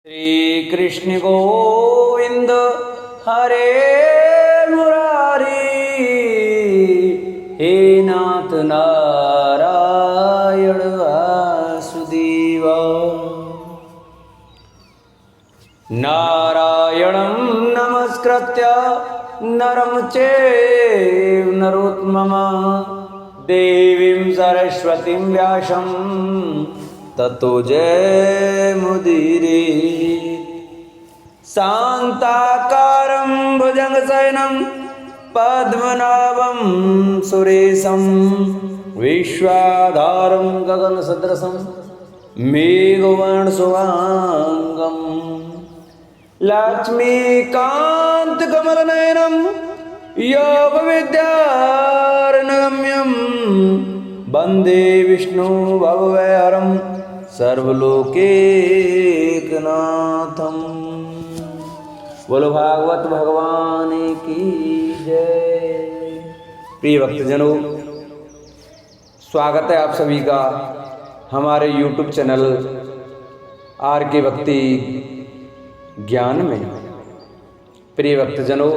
श्री कृष्ण गोविंद हरे मुरारी, हे नाथ नारायण वासुदेव। नारायणं नमस्कृत्य नरं चैव नरोत्तमं, देवीं सरस्वतीं व्यासं ततो जयमुदीरे। शान्ताकारं भुजगशयनं पद्मनाभं सुरेशं, विश्वाधारं गगनसदृशं मेघवर्णशुभाङ्गं, लक्ष्मीकान्तकमलनयनं योगविद्यारण्यगम्यं, वन्दे विष्णु भवभयहरं सर्वलोकैकनाथं। बोलो भागवत भगवान की जय। प्रिय भक्तजनों, स्वागत है आप सभी का हमारे YouTube चैनल आर के भक्ति ज्ञान में। प्रिय भक्तजनों,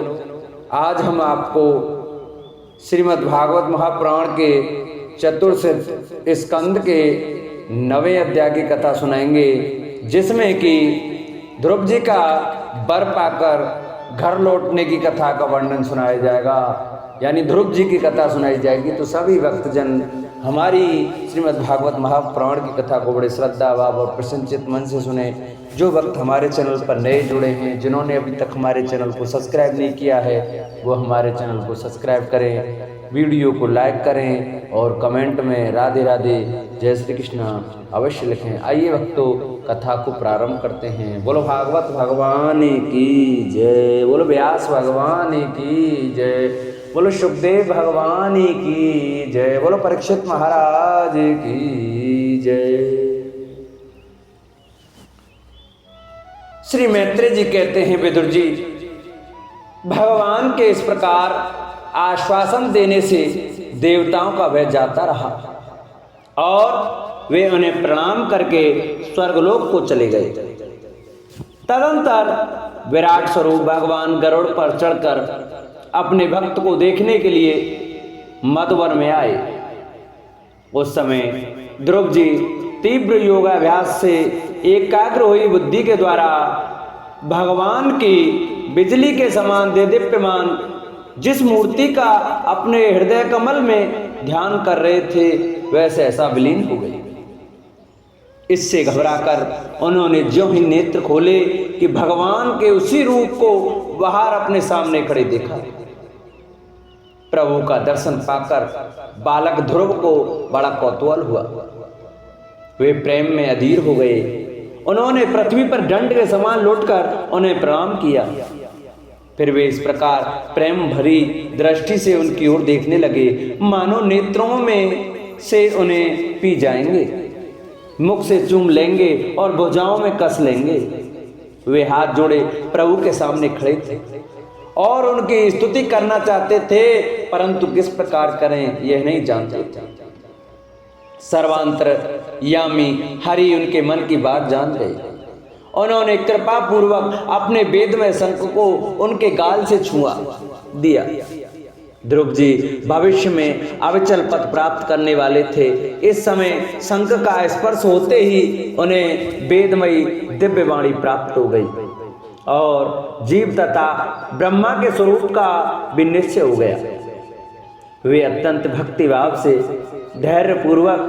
आज हम आपको श्रीमद् भागवत महापुराण के चतुर्थ स्कंद के 9वें अध्याय की कथा सुनाएंगे, जिसमें कि ध्रुव जी का वर पाकर घर लौटने की कथा का वर्णन सुनाया जाएगा, यानी ध्रुव जी की कथा सुनाई जाएगी। तो सभी भक्तजन हमारी श्रीमद् भागवत महापुराण की कथा को बड़े श्रद्धा भाव और प्रसन्नचित मन से सुने। जो भक्त हमारे चैनल पर नए जुड़े हैं, जिन्होंने अभी तक हमारे चैनल को सब्सक्राइब नहीं किया है, वो हमारे चैनल को सब्सक्राइब करें, वीडियो को लाइक करें और कमेंट में राधे राधे जय श्री कृष्ण अवश्य लिखें। आइए भक्तों, कथा को प्रारंभ करते हैं। बोलो भागवत भगवान की जय, बोलो व्यास भगवान की जय, बोलो सुखदेव भगवान की जय, बोलो परीक्षित महाराज की जय। श्री मैत्रेय जी कहते हैं, विदुर जी, भगवान के इस प्रकार आश्वासन देने से देवताओं का भय जाता रहा और वे उन्हें प्रणाम करके स्वर्गलोक को चले गए। तदंतर विराट स्वरूप भगवान गरुड़ पर चढ़कर अपने भक्त को देखने के लिए मधुवन में आए। उस समय ध्रुव जी तीव्र योगाभ्यास से एकाग्र हुई बुद्धि के द्वारा भगवान की बिजली के समान देदीप्यमान जिस मूर्ति का अपने हृदय कमल में ध्यान कर रहे थे, वैसे ऐसा विलीन हो गए। इससे घबराकर उन्होंने ज्यों ही नेत्र खोले कि भगवान के उसी रूप को बाहर अपने सामने खड़े देखा। प्रभु का दर्शन पाकर बालक ध्रुव को बड़ा कौतूहल हुआ। वे प्रेम में अधीर हो गए। उन्होंने पृथ्वी पर दंड के समान लौटकर उन्हें प्रणाम किया। फिर वे इस प्रकार प्रेम भरी दृष्टि से उनकी ओर देखने लगे, मानो नेत्रों में से उन्हें पी जाएंगे, मुख से चूम लेंगे और भुजाओं में कस लेंगे। वे हाथ जोड़े प्रभु के सामने खड़े थे और उनकी स्तुति करना चाहते थे, परंतु किस प्रकार करें यह नहीं जानते थे। सर्वांतरयामी हरि उनके मन की बात जान गए। उन्होंने कृपा पूर्वक अपने वेदमय शंख को उनके गाल से छुआ दिया। ध्रुव जी भविष्य में अविचल पद प्राप्त करने वाले थे। इस समय शंख का स्पर्श होते ही उन्हें वेदमयी दिव्य वाणी प्राप्त हो गई और जीव तथा ब्रह्मा के स्वरूप का भी निश्चय हो गया। वे अत्यंत भक्तिभाव से धैर्य पूर्वक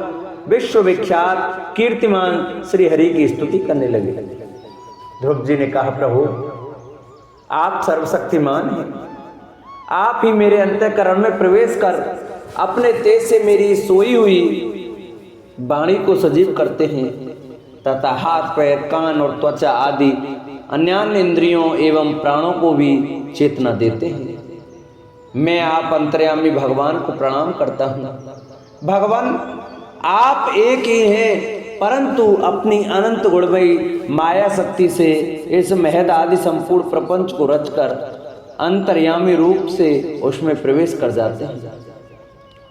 विश्वविख्यात कीर्तिमान श्री हरि की स्तुति करने लगे। ध्रुव जी ने कहा, प्रभु आप सर्वशक्तिमान हैं, आप ही मेरे अंतःकरण में प्रवेश कर अपने तेज से मेरी सोई हुई वाणी को सजीव करते हैं तथा हाथ पैर कान और त्वचा आदि अन्यान्य इंद्रियों एवं प्राणों को भी चेतना देते हैं। मैं आप अंतर्यामी भगवान को प्रणाम करता हूँ। भगवान आप एक ही हैं, परंतु अपनी अनंत गुणमयी माया शक्ति से इस महद आदि संपूर्ण प्रपंच को रचकर अंतर्यामी रूप से उसमें प्रवेश कर जाते हैं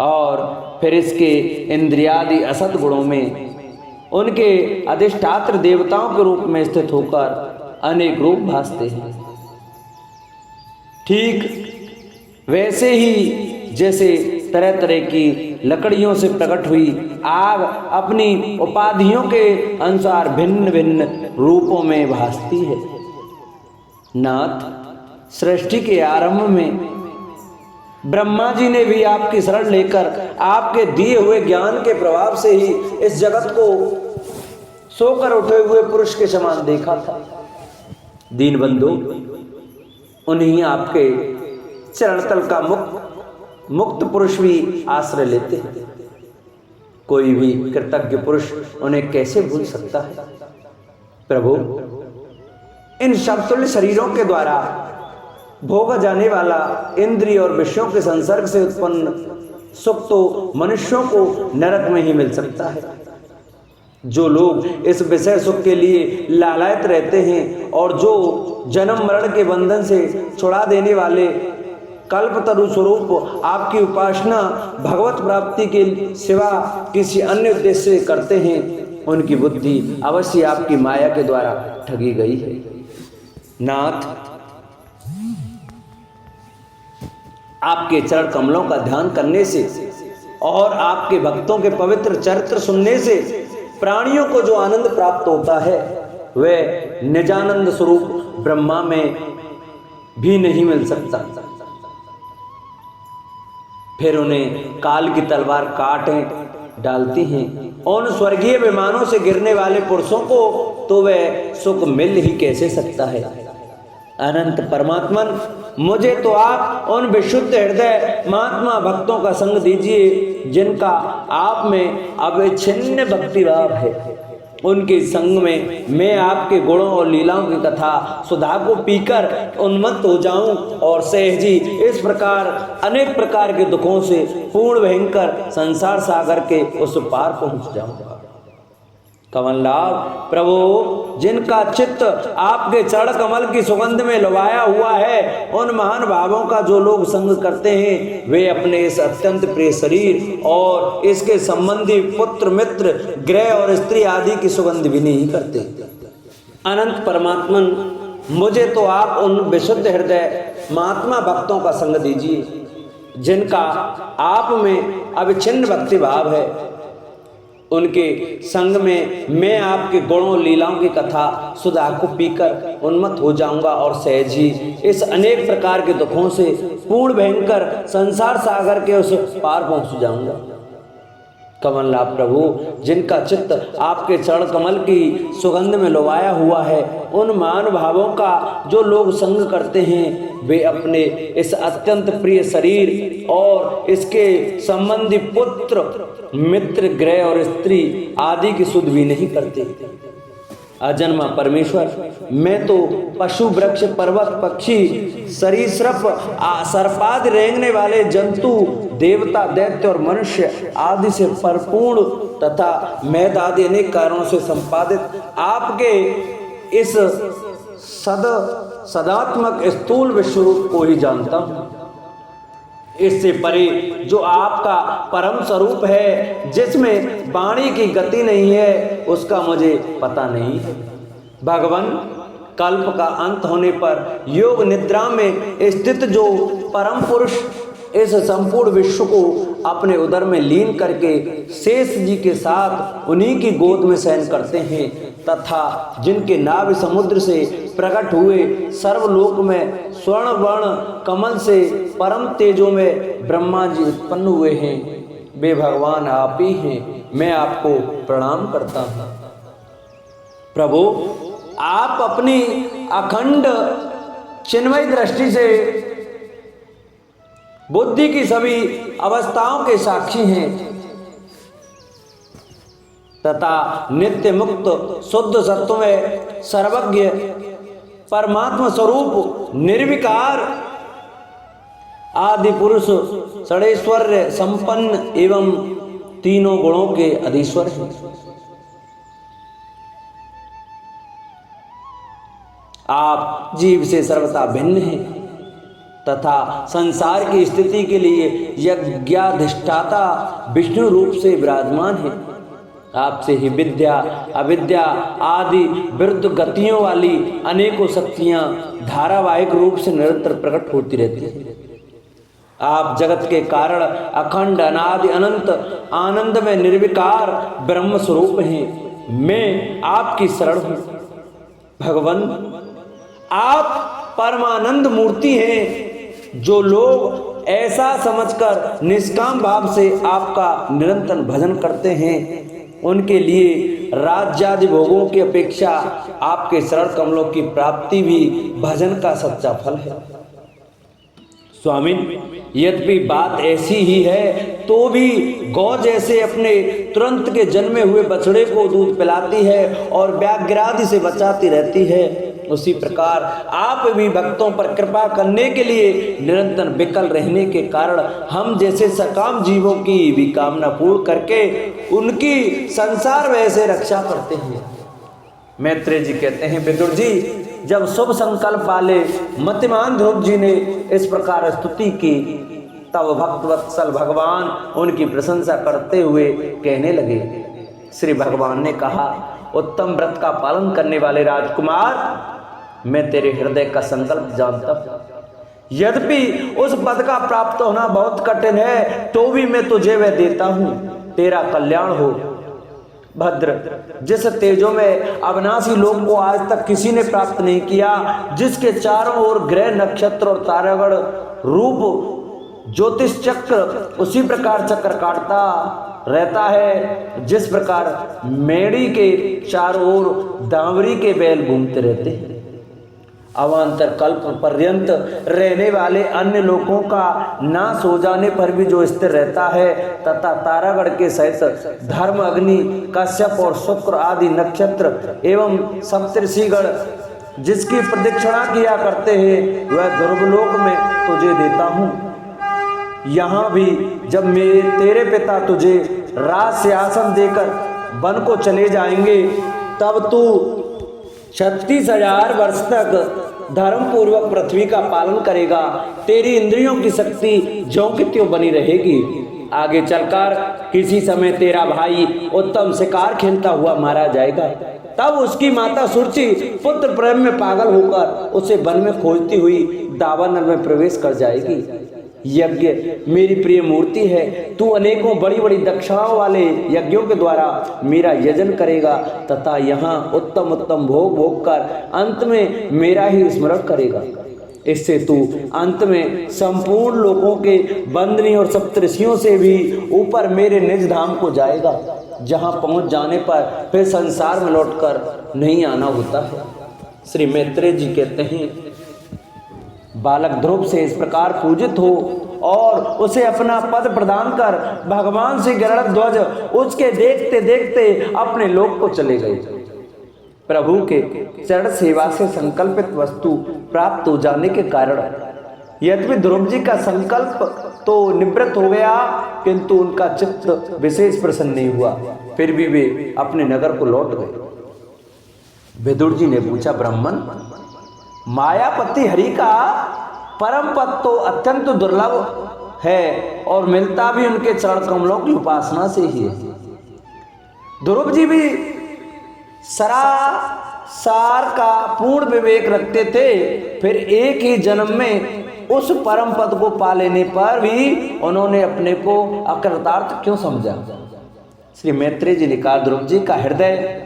और फिर इसके इंद्रियादि असत गुणों में उनके अधिष्ठात्र देवताओं के रूप में स्थित होकर अनेक रूप भासते हैं। ठीक वैसे ही जैसे तरह तरह की लकड़ियों से प्रकट हुई आग अपनी उपाधियों के अनुसार भिन्न भिन्न रूपों में भासती है। नाथ, सृष्टि के आरंभ में ब्रह्मा जी ने भी आपकी शरण लेकर आपके दिए हुए ज्ञान के प्रभाव से ही इस जगत को सोकर उठे हुए पुरुष के समान देखा था। दीनबंधु, उन्हीं आपके चरणतल का मुक्त पुरुष भी आश्रय लेते हैं। कोई भी कृतज्ञ पुरुष उन्हें कैसे भूल सकता है। प्रभु, इन समतुल्य शरीरों के द्वारा भोगा जाने वाला इंद्रिय और विषयों के संसर्ग से उत्पन्न सुख तो मनुष्यों को नरक में ही मिल सकता है। जो लोग इस विषय सुख के लिए लालायित रहते हैं और जो जन्म मरण के बंधन से छुड़ा देने वाले कल्पतरु स्वरूप आपकी उपासना भगवत प्राप्ति के सिवा किसी अन्य उद्देश्य से करते हैं, उनकी बुद्धि अवश्य आपकी माया के द्वारा ठगी गई है। नाथ, आपके चरण कमलों का ध्यान करने से और आपके भक्तों के पवित्र चरित्र सुनने से प्राणियों को जो आनंद प्राप्त होता है वह निजानंद स्वरूप ब्रह्मा में भी नहीं मिल सकता। फिर उन्हें काल की तलवार काटे डालती हैं। उन स्वर्गीय विमानों से गिरने वाले पुरुषों को तो वह सुख मिल ही कैसे सकता है। अनंत परमात्मन, मुझे तो आप उन विशुद्ध हृदय महात्मा भक्तों का संग दीजिए जिनका आप में अविच्छिन्न भक्तिभाव है। उनके संग में मैं आपके गुणों और लीलाओं की कथा सुधा को पीकर उन्मत्त हो जाऊं और सहजी इस प्रकार अनेक प्रकार के दुखों से पूर्ण भयंकर संसार सागर के उस पार पहुंच जाऊं। कमलनाभ प्रभु, जिनका चित्त आपके चरण कमल की सुगंध में लुभाया हुआ है, उन महान भावों का जो लोग संग करते हैं वे अपने इस अत्यंत प्रिय शरीर और इसके संबंधी पुत्र मित्र गृह और स्त्री आदि की सुगंध भी नहीं करते। अनंत परमात्मन, मुझे तो आप उन विशुद्ध हृदय महात्मा भक्तों का संग दीजिए जिनका आप में अविच्छिन्न भक्ति भाव है। उनके संग में मैं आपके गुणों लीलाओं की कथा सुधा को पीकर उन्मत्त हो जाऊंगा और सहज ही इस अनेक प्रकार के दुखों से पूर्ण भयंकर संसार सागर के उस पार पहुंच जाऊंगा। कमलनाभ प्रभु, जिनका चित्त आपके चरण कमल की सुगंध में लुभाया हुआ है, उन महान भावों का जो लोग संग करते हैं वे अपने इस अत्यंत प्रिय शरीर और इसके संबंधी पुत्र मित्र गृह और स्त्री आदि की सुध भी नहीं करते। अजन्मा परमेश्वर, मैं तो पशु वृक्ष पर्वत पक्षी सरीसृप सर्पादि रेंगने वाले जंतु देवता दैत्य और मनुष्य आदि से परिपूर्ण तथा मैद आदि अनेक कारणों से संपादित आपके इस सदात्मक स्थूल विश्वरूप को ही जानता हूँ। इससे परे जो आपका परम स्वरूप है जिसमें वाणी की गति नहीं है उसका मुझे पता नहीं है। भगवान, कल्प का अंत होने पर योग निद्रा में स्थित जो परम पुरुष इस संपूर्ण विश्व को अपने उदर में लीन करके शेष जी के साथ उन्हीं की गोद में शयन करते हैं तथा जिनके नाभि समुद्र से प्रकट हुए सर्वलोक में स्वर्ण वर्ण कमल से परम तेजों में ब्रह्मा जी उत्पन्न हुए हैं, वे भगवान आप ही हैं। मैं आपको प्रणाम करता हूँ। प्रभु, आप अपनी अखंड चिन्मय दृष्टि से बुद्धि की सभी अवस्थाओं के साक्षी हैं तथा नित्य मुक्त शुद्ध सत्व में सर्वज्ञ परमात्मा स्वरूप निर्विकार आदि पुरुष षडेश्वर्य संपन्न एवं तीनों गुणों के अधीश्वर हैं। आप जीव से सर्वथा भिन्न हैं तथा संसार की स्थिति के लिए यज्ञाधिष्ठाता विष्णु रूप से विराजमान है। आपसे ही विद्या अविद्या आदि विरुद्ध गतियों वाली अनेकों शक्तियां धारावाहिक रूप से निरंतर प्रकट होती रहती हैं। आप जगत के कारण अखंड अनादि अनंत आनंद में निर्विकार ब्रह्म स्वरूप हैं। मैं आपकी शरण हूँ भगवान। आप परमानंद मूर्ति हैं। जो लोग ऐसा समझकर निष्काम भाव से आपका निरंतर भजन करते हैं उनके लिए राज्यादि भोगों की अपेक्षा आपके शरण कमलों की प्राप्ति भी भजन का सच्चा फल है। स्वामी, यद्यपि बात ऐसी ही है तो भी गौ जैसे अपने तुरंत के जन्मे हुए बछड़े को दूध पिलाती है और व्याघ्रादि से बचाती रहती है, उसी प्रकार आप भी भक्तों पर कृपा करने के लिए निरंतर विकल रहने के कारण हम जैसे सकाम जीवों की भी कामना पूर्ण करके उनकी संसार वह से रक्षा करते हैं। मैत्रेय जी कहते हैं, विदुर जी, जब शुभ संकल्प वाले मतिमान ध्रुव जी ने इस प्रकार स्तुति की तब भक्तवत्सल भगवान उनकी प्रशंसा करते हुए कहने लगे। श्री भगवान ने कहा, उत्तम व्रत का पालन करने वाले राजकुमार, मैं तेरे हृदय का संकल्प जानता हूं। यद्यपि उस पद का प्राप्त होना बहुत कठिन है तो भी मैं तुझे वह देता हूं। तेरा कल्याण हो भद्र। जिस तेजों में अविनाशी लोक को आज तक किसी ने प्राप्त नहीं किया, जिसके चारों ओर ग्रह नक्षत्र और तारागण रूप ज्योतिष चक्र उसी प्रकार चक्र काटता रहता है जिस प्रकार मेढ़ी के चारों ओर दावरी के बैल घूमते रहते हैं। अवान्तर कल्प पर्यंत रहने वाले अन्य लोगों का नाश हो जाने पर भी जो स्थिर रहता है तथा तारागढ़ के सहित धर्म अग्नि कश्यप और शुक्र आदि नक्षत्र एवं सप्तऋषिगण जिसकी प्रदक्षिणा किया करते हैं वह ध्रुवलोक में तुझे देता हूँ। यहाँ भी जब तेरे पिता तुझे राज सिंहासन देकर वन को चले जाएंगे तब तू 36,000 वर्ष तक धर्म पूर्वक पृथ्वी का पालन करेगा। तेरी इंद्रियों की शक्ति ज्यों की त्यों बनी रहेगी। आगे चलकर किसी समय तेरा भाई उत्तम शिकार खेलता हुआ मारा जाएगा, तब उसकी माता सुरुचि पुत्र प्रेम में पागल होकर उसे वन में खोजती हुई दावानल में प्रवेश कर जाएगी। यज्ञ मेरी प्रिय मूर्ति है, तू अनेकों बड़ी बड़ी दक्षिणाओं वाले यज्ञों के द्वारा मेरा यजन करेगा तथा यहाँ उत्तम उत्तम भोग भोग कर अंत में मेरा ही स्मरण करेगा। इससे तू अंत में संपूर्ण लोगों के बंदनी और सप्तऋषियों से भी ऊपर मेरे निज धाम को जाएगा, जहाँ पहुँच जाने पर फिर संसार में लौटकर नहीं आना होता है। श्री मैत्रेय जी कहते हैं, बालक ध्रुव से इस प्रकार पूजित हो और उसे अपना पद प्रदान कर भगवान से गरुड़ ध्वज उसके देखते देखते अपने लोक को चले गए। प्रभु के चरण सेवा से संकल्पित वस्तु प्राप्त हो जाने के कारण यद्यपि ध्रुव जी का संकल्प तो निवृत्त हो गया किंतु उनका चित्त विशेष प्रसन्न नहीं हुआ। फिर भी वे अपने नगर को लौट गए। विदुर जी ने पूछा, ब्राह्मण, मायापति हरि का परम पद तो अत्यंत दुर्लभ है और मिलता भी उनके चरण कमलों की उपासना से ही है। ध्रुव जी भी सरासार का पूर्ण विवेक रखते थे, फिर एक ही जन्म में उस परम पद को पा लेने पर भी उन्होंने अपने को अकृतार्थ क्यों समझा। श्री मैत्रेय जी ने कहा, ध्रुव जी का हृदय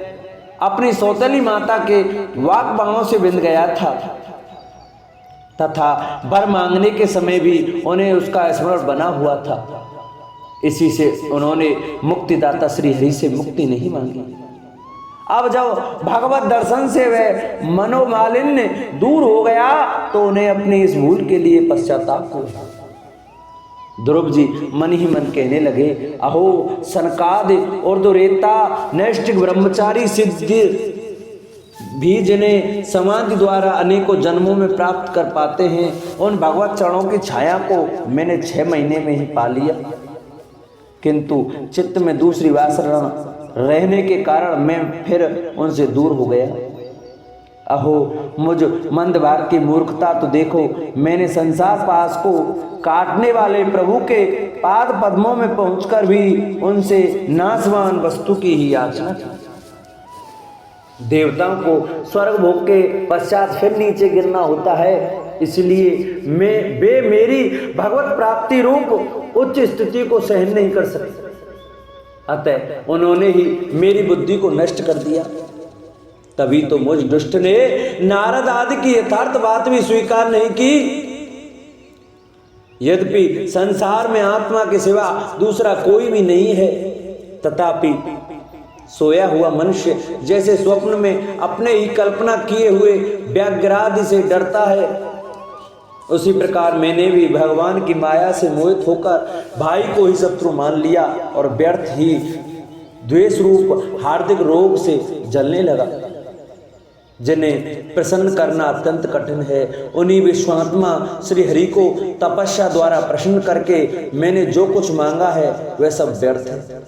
अपनी सौतेली माता के वाक बाणों से बिंद गया था तथा वर मांगने के समय भी उन्हें उसका स्मरण बना हुआ था। इसी से उन्होंने मुक्तिदाता श्री हरि से मुक्ति नहीं मांगी। अब जब भगवत दर्शन से वह मनोमालिन्य दूर हो गया तो उन्हें अपनी इस भूल के लिए पश्चाताप हुआ। ध्रुव जी मन ही मन कहने लगे, अहो सनकादि और दुरेता नैष्ठिक ब्रह्मचारी सिद्धि भी जिन्हें समाधि द्वारा अनेकों जन्मों में प्राप्त कर पाते हैं, उन भगवत चरणों की छाया को मैंने 6 महीने में ही पा लिया, किंतु चित्त में दूसरी वासना रहने के कारण मैं फिर उनसे दूर हो गया। अहो मुझ मंदभाग की मूर्खता तो देखो, मैंने संसार पास को काटने वाले प्रभु के पाद पद्मों में पहुंचकर भी उनसे नाशवान वस्तु की ही याचना की। देवताओं को स्वर्ग भोग के पश्चात फिर नीचे गिरना होता है, इसलिए वे मेरी भगवत प्राप्ति रूप उच्च स्थिति को सहन नहीं कर सकते, अतः उन्होंने ही मेरी बुद्धि को नष्ट कर दिया। तभी तो मुझ दुष्ट ने नारद आदि की यथार्थ बात भी स्वीकार नहीं की। यद्यपि संसार में आत्मा के सिवा दूसरा कोई भी नहीं है, तथापि सोया हुआ मनुष्य जैसे स्वप्न में अपने ही कल्पना किए हुए व्याघ्रादि से डरता है, उसी प्रकार मैंने भी भगवान की माया से मोहित होकर भाई को ही शत्रु मान लिया और व्यर्थ ही द्वेष रूप हार्दिक रोग से जलने लगा। जिन्हें प्रसन्न करना अत्यंत कठिन है, उन्हीं विश्वात्मा श्री हरि को तपस्या द्वारा प्रसन्न करके मैंने जो कुछ मांगा है वह सब व्यर्थ है।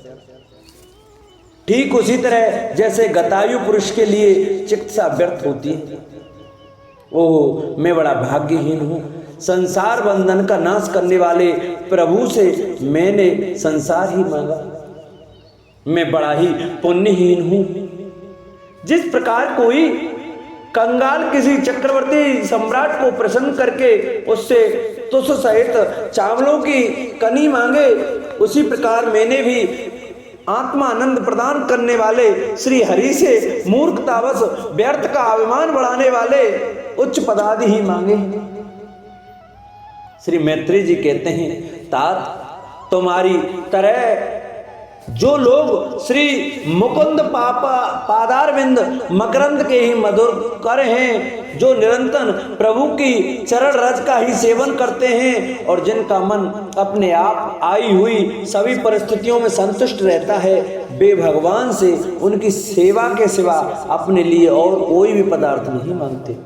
ठीक उसी तरह जैसे गतायु पुरुष के लिए चिकित्सा व्यर्थ होती है। ओह मैं बड़ा भाग्यहीन हूँ, संसार बंधन का नाश करने वाले प्रभु से मैंने संसार ही मांगा। मैं बड़ा ही पुण्यहीन हूँ। जिस प्रकार कोई कंगाल किसी चक्रवर्ती सम्राट को प्रसन्न करके उससे तुष सहित चावलों की कनी मांगे, उसी प्रकार मैंने भी आत्मा आनंद प्रदान करने वाले श्री हरि से मूर्खतावश व्यर्थ का अभिमान बढ़ाने वाले उच्च पदादि ही मांगे। श्री मैत्री जी कहते हैं, तात तुम्हारी तरह जो लोग श्री मुकुंद पादारविंद मकरंद के ही मधुर कर हैं, जो निरंतर प्रभु की चरण रज का ही सेवन करते हैं और जिनका मन अपने आप आई हुई सभी परिस्थितियों में संतुष्ट रहता है, वे भगवान से उनकी सेवा के सिवा अपने लिए और कोई भी पदार्थ नहीं मांगते।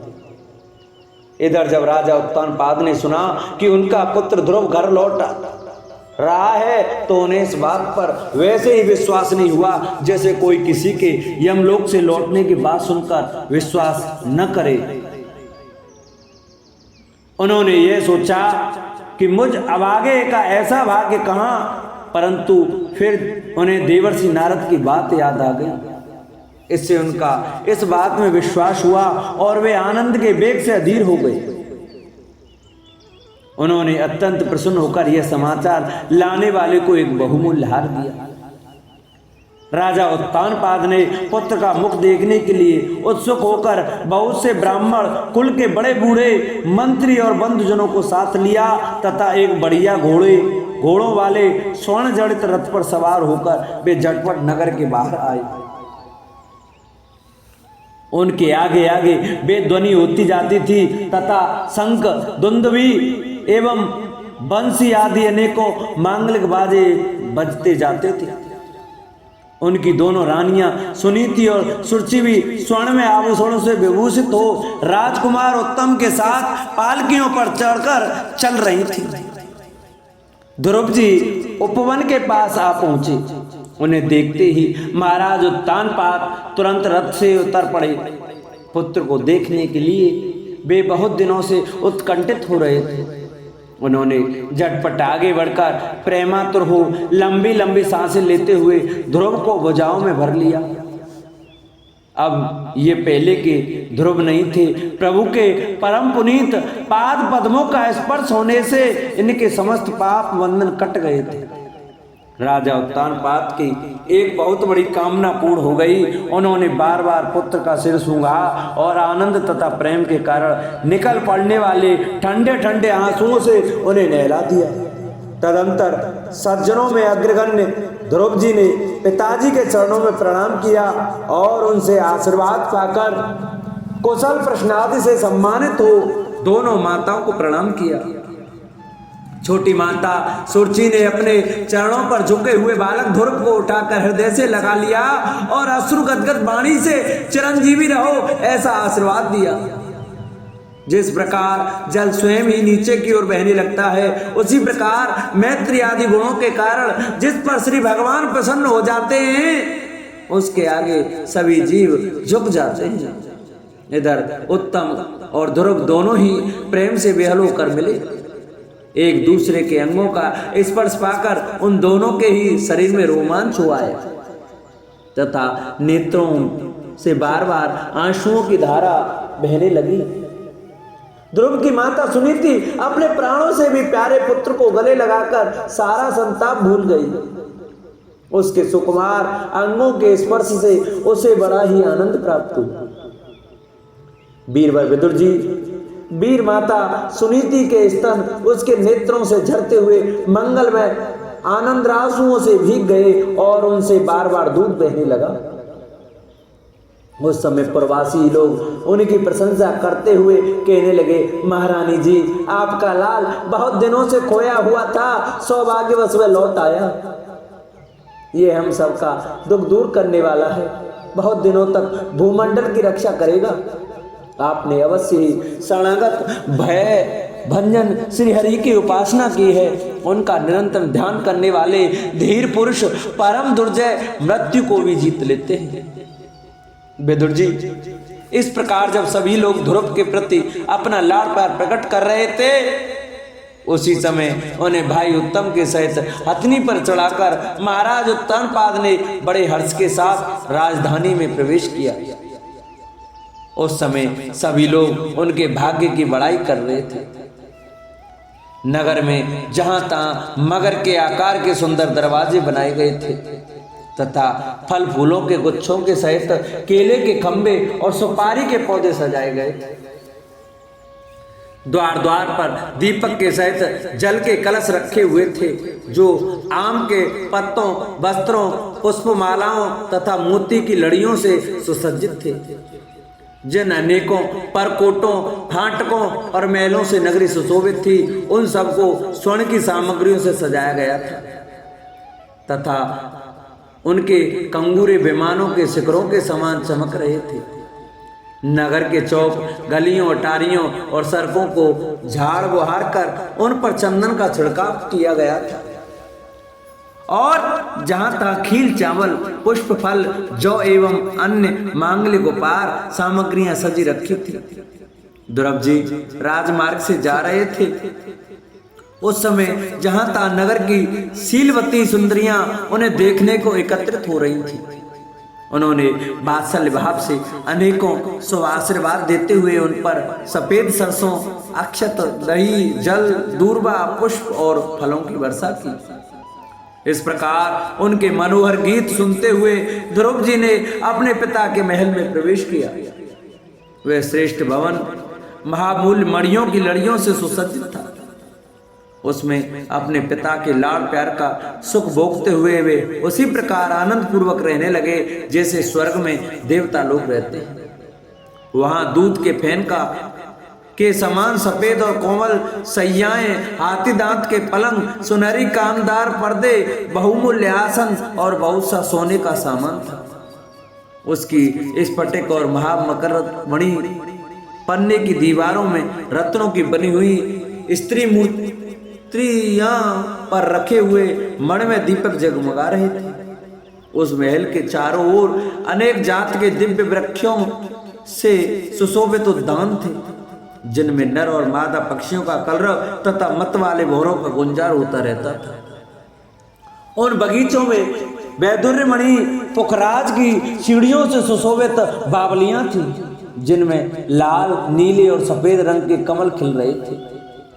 इधर जब राजा उत्तानपाद ने सुना कि उनका पुत्र ध्रुव घर लौट रहा है, तो उन्हें इस बात पर वैसे ही विश्वास नहीं हुआ जैसे कोई किसी के यमलोक से लौटने की बात सुनकर विश्वास न करे। उन्होंने यह सोचा कि मुझ अभागे का ऐसा भाग्य कहां, परंतु फिर उन्हें देवर्षि नारद की बात याद आ गई। इससे उनका इस बात में विश्वास हुआ और वे आनंद के वेग से अधीर हो गए। उन्होंने अत्यंत प्रसन्न होकर यह समाचार लाने वाले को एक बहुमूल्य हार दिया। राजा उत्तानपाद ने पुत्र का मुख देखने के लिए उत्सुक होकर बहुत से ब्राह्मण कुल के बड़े बूढ़े मंत्री और बंधुजनों को साथ लिया तथा एक बढ़िया घोड़ों वाले स्वर्ण जड़ित रथ पर सवार होकर वे झटपट नगर के बाहर आए। उनके आगे आगे बेध्वनि होती जाती थी तथा शंख, दुंदुभी एवं बंसी आदि अनेकों मांगलिक बाजे बजते जाते थे। उनकी दोनों रानियां सुनीति और सुरुचि भी स्वर्ण में आभूषणों से विभूषित हो राजकुमार उत्तम के साथ पालकियों पर चढ़कर चल रही थी। ध्रुव जी उपवन के पास आ पहुंचे। उन्हें देखते ही महाराज उत्तानपाद तुरंत रथ से उतर पड़े। पुत्र को देखने के लिए वे बहुत दिनों से उत्कंठित हो रहे थे। उन्होंने झटपट आगे बढ़कर प्रेमातुर हो लंबी लंबी सांसें लेते हुए ध्रुव को भुजाओं में भर लिया। अब ये पहले के ध्रुव नहीं थे। प्रभु के परम पुनीत पाद पद्मों का स्पर्श होने से इनके समस्त पाप बंधन कट गए थे। राजा उत्तानपाद की एक बहुत बड़ी कामना पूर्ण हो गई। उन्होंने बार बार पुत्र का सिर सूंघा और आनंद तथा प्रेम के कारण निकल पड़ने वाले ठंडे ठंडे आंसुओं से उन्हें नहला दिया। तदंतर सज्जनों में अग्रगण्य ध्रुव जी ने पिताजी के चरणों में प्रणाम किया और उनसे आशीर्वाद पाकर कुशल प्रश्नादि से सम्मानित हो दोनों माताओं को प्रणाम किया। छोटी माता सुरुचि ने अपने चरणों पर झुके हुए बालक ध्रुव को उठाकर हृदय से लगा लिया और अश्रु गदगद वाणी से चिरंजीवी रहो ऐसा आशीर्वाद दिया। जिस प्रकार जल स्वयं ही नीचे की ओर बहने लगता है, उसी प्रकार मैत्री आदि गुणों के कारण जिस पर श्री भगवान प्रसन्न हो जाते हैं उसके आगे सभी जीव झुक जाते हैं। इधर उत्तम और ध्रुव दोनों ही प्रेम से बेहल होकर मिले। एक दूसरे के अंगों का स्पर्श पाकर उन दोनों के ही शरीर में रोमांच हुआ है तथा नेत्रों से बार बार आंसुओं की धारा बहने लगी। ध्रुव की माता सुनीति अपने प्राणों से भी प्यारे पुत्र को गले लगाकर सारा संताप भूल गई। उसके सुकुमार अंगों के स्पर्श से उसे बड़ा ही आनंद प्राप्त हुआ। वीरवर विदुर जी, वीर माता सुनीति के स्तन उसके नेत्रों से झरते हुए मंगलमय आनंद आंसुओं से भीग गए और उनसे बार बार दूध बहने लगा। उस समय प्रवासी लोग उनकी प्रशंसा करते हुए कहने लगे, महारानी जी, आपका लाल बहुत दिनों से खोया हुआ था, सौभाग्यवश वह लौट आया। ये हम सबका दुख दूर करने वाला है, बहुत दिनों तक भूमंडल की रक्षा करेगा। आपने अवश्य ही शरणागत भय भंजन श्री हरि की उपासना की है। उनका निरंतर ध्यान करने वाले धीर पुरुष परम दुर्जय मृत्यु को भी जीत लेते हैं। विदुर जी, इस प्रकार जब सभी लोग ध्रुव के प्रति अपना लाड़ प्यार प्रकट कर रहे थे, उसी समय उन्हें भाई उत्तम के सहित हथनी पर चढ़ाकर महाराज उत्तानपाद ने बड़े हर्ष के साथ राजधानी में प्रवेश किया। उस समय सभी लोग उनके भाग्य की बड़ाई कर रहे थे। नगर में जहां तहां मगर के आकार के सुंदर दरवाजे बनाए गए थे तथा फल फूलों के गुच्छों के सहित केले के खंबे और सुपारी के पौधे सजाए गए। द्वार द्वार पर दीपक के सहित जल के कलश रखे हुए थे, जो आम के पत्तों, वस्त्रों, पुष्पमालाओं तथा मोती की लड़ियों से सुसज्जित थे। जिन अनेकों परकोटों, फाटकों और महलों से नगरी सुशोभित थी, उन सबको स्वर्ण की सामग्रियों से सजाया गया था तथा उनके कंगूरे विमानों के शिखरों के समान चमक रहे थे। नगर के चौक, गलियों, अटारियों और सड़कों को झाड़ बुहार कर उन पर चंदन का छिड़काव किया गया था और जहां तक खील, चावल, पुष्प, फल, जौ एवं अन्य मांगलिक उपहार सामग्रियां सजी रखी थी। ध्रुव जी राजमार्ग से जा रहे थे। उस समय जहां तक नगर की शीलवती सुंदरियां उन्हें देखने को एकत्रित हो रही थी, उन्होंने वात्सल्य भाव से अनेकों शुभाशीर्वाद देते हुए उन पर सफेद सरसों, अक्षत, दही, जल, दूर्वा, पुष्प और फलों की वर्षा की। इस प्रकार उनके मनोहर गीत सुनते हुए ध्रुव जी ने अपने पिता के महल में प्रवेश किया। वह श्रेष्ठ भवन महामूल्य मणियों की लड़ियों से सुसज्जित था। उसमें अपने पिता के लाड़ प्यार का सुख भोगते हुए वे उसी प्रकार आनंद पूर्वक रहने लगे जैसे स्वर्ग में देवता लोग रहते हैं। वहां दूध के फेन के समान सफेद और कोमल सैयाएं, हाथी दांत के पलंग, सुनहरी कामदार पर्दे, बहुमूल्य आसन और बहुत सा सोने का सामान था। उसकी स्फटिक और महामकरत मणि पन्ने की दीवारों में रत्नों की बनी हुई स्त्री मूर्तियां पर रखे हुए मणिमय दीपक जगमगा रहे थे। उस महल के चारों ओर अनेक जात के दिव्य वृक्षों से सुशोभित उद्यान थे, जिनमें नर और मादा पक्षियों का कलरव तथा मत वाले भौरों का गुंजार होता रहता था। उन बगीचों में वैदुर्यमणि पुखराज की सीढ़ियों से सुशोभित बावलियां थी, जिनमें लाल, नीले और सफेद रंग के कमल खिल रहे थे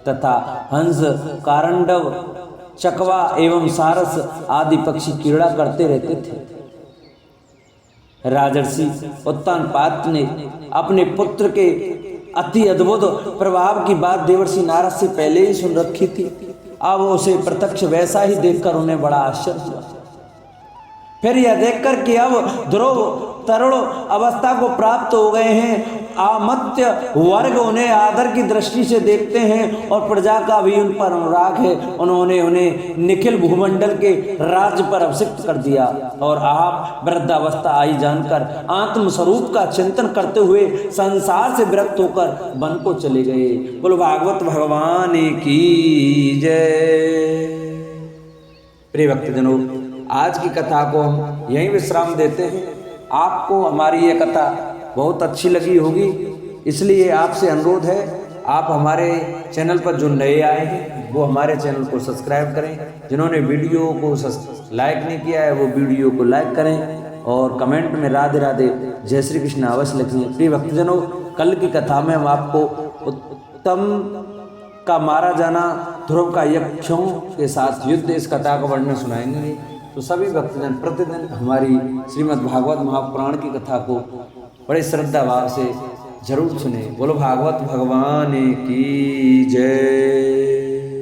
तथा हंस, कारंडव, चकवा एवं सारस आदि पक्षी क्रीड़ा करते रहते थे। राजर्षि उत्तानपाद ने अपने पुत्र के अति अद्भुत प्रभाव की बात देवर्षि नारद से पहले ही सुन रखी थी। अब उसे प्रत्यक्ष वैसा ही देखकर उन्हें बड़ा आश्चर्य हुआ। फिर यह देखकर कि अब ध्रुव तरुण अवस्था को प्राप्त हो गए हैं, आमत्य वर्ग उन्हें आदर की दृष्टि से देखते हैं और प्रजा का भी उन पर अनुराग है, उन्होंने उन्हें निखिल भूमंडल के राज्य पर अभिषिक्त कर दिया और आप वृद्धावस्था आई जानकर आत्म स्वरूप का चिंतन करते हुए संसार से विरक्त होकर वन को चले गए। बोलो भागवत भगवान की जय। प्रिय भक्तजनों, आज की कथा को हम यहीं विश्राम देते हैं। आपको हमारी यह कथा बहुत अच्छी लगी होगी। इसलिए आपसे अनुरोध है, आप हमारे चैनल पर जो नए आए हैं वो हमारे चैनल को सब्सक्राइब करें। जिन्होंने वीडियो को लाइक नहीं किया है वो वीडियो को लाइक करें और कमेंट में राधे राधे जय श्री कृष्ण अवश्य लिखें। प्रिय भक्तजनों, कल की कथा में हम आपको उत्तम का मारा जाना, ध्रुव का यक्षों के साथ युद्ध, इस कथा का वर्णन सुनाएंगे। तो सभी भक्तजन प्रतिदिन हमारी श्रीमद् भागवत महापुराण की कथा को बड़े श्रद्धा भाव से जरूर सुने। बोलो भागवत भगवान की जय।